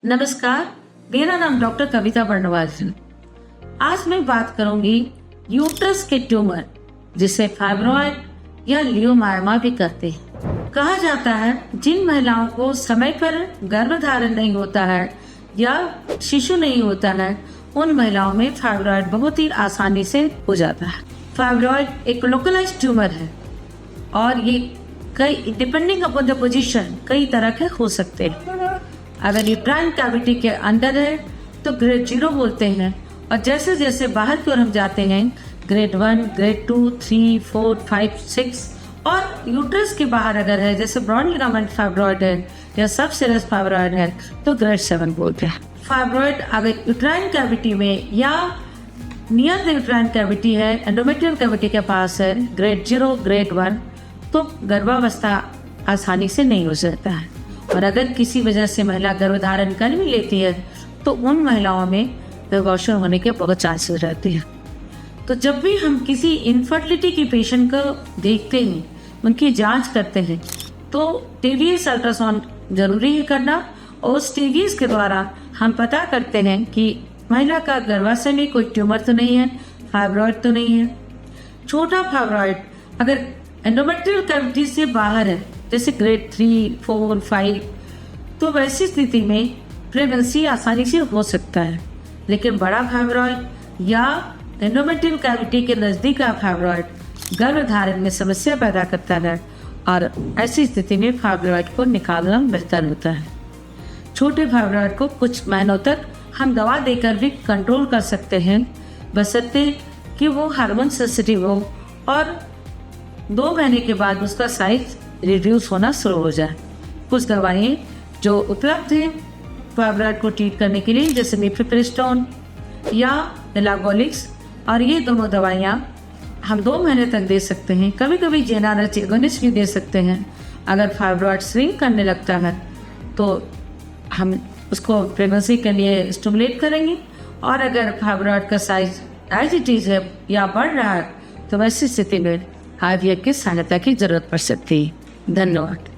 नमस्कार, मेरा नाम डॉक्टर कविता बर्नवाल है। आज मैं बात करूंगी यूट्रस के ट्यूमर जिसे फाइब्रॉइड या लियोमायमा भी कहते हैं। कहा जाता है जिन महिलाओं को समय पर गर्भधारण नहीं होता है या शिशु नहीं होता है, उन महिलाओं में फाइब्रॉइड बहुत ही आसानी से हो जाता है। फाइब्रॉइड एक लोकलाइज्ड ट्यूमर है और ये कई डिपेंडिंग अपॉन द पोजीशन कई तरह के हो सकते हैं। अगर यूट्राइन कैविटी के अंदर है तो ग्रेड 0 बोलते हैं, और जैसे जैसे बाहर की ओर हम जाते हैं ग्रेड 1, ग्रेड 2, 3, 4, 5, 6, और यूट्रस के बाहर अगर है जैसे ब्रॉड लिगामेंट फाइब्रॉइड है या सब सीरस फाइब्रॉइड है तो ग्रेड 7 बोलते हैं। फाइब्रॉइड अगर यूट्राइन कैविटी में या नियर द यूट्राइन कैविटी है, एंडोमेट्रियल कैविटी के पास है, ग्रेड 0, ग्रेड 1, तो गर्भावस्था आसानी से नहीं हो सकता है। और अगर किसी वजह से महिला गर्भधारण कर भी लेती है तो उन महिलाओं में गर्भाशय होने के बहुत चांसेस रहते हैं। तो जब भी हम किसी इनफर्टिलिटी की पेशेंट को देखते हैं, उनकी जांच करते हैं, तो टीवीएस अल्ट्रासाउंड जरूरी है करना, और उस टीवीएस के द्वारा हम पता करते हैं कि महिला का गर्भाशय में कोई ट्यूमर तो नहीं है, फाइब्रॉइड तो नहीं है। छोटा फाइब्रॉइड अगर एंडोमेट्रियल कैविटी से बाहर है जैसे ग्रेड 3, 4, 5, तो वैसी स्थिति में प्रेगनेंसी आसानी से हो सकता है। लेकिन बड़ा फाइब्रॉइड या एंडोमेट्रियल कैविटी के नज़दीक का फाइब्रॉइड गर्भधारण में समस्या पैदा करता है, और ऐसी स्थिति में फाइब्रॉइड को निकालना बेहतर होता है। छोटे फाइब्रॉइड को कुछ महीनों तक हम दवा देकर भी कंट्रोल कर सकते हैं, बशर्ते कि वो हार्मोन सेंसिटिव हो और 2 महीने के बाद उसका साइज रिड्यूस होना शुरू हो जाए। कुछ दवाएं जो उपलब्ध हैं फाइब्रॉइड को ट्रीट करने के लिए जैसे मिफेप्रिस्टोन या एलागोलिक्स, और ये दोनों दवाइयाँ हम 2 महीने तक दे सकते हैं। कभी कभी जेनारस एगोनिस्ट भी दे सकते हैं। अगर फाइब्रॉइड श्रिंक करने लगता है तो हम उसको प्रेगनेंसी के लिए स्टिमुलेट करेंगे, और अगर फाइब्रॉइड का साइज एज इट इज है या बढ़ रहा है तो वैसी स्थिति में IVF की सहायता की जरूरत पड़ सकती है। धन्यवाद।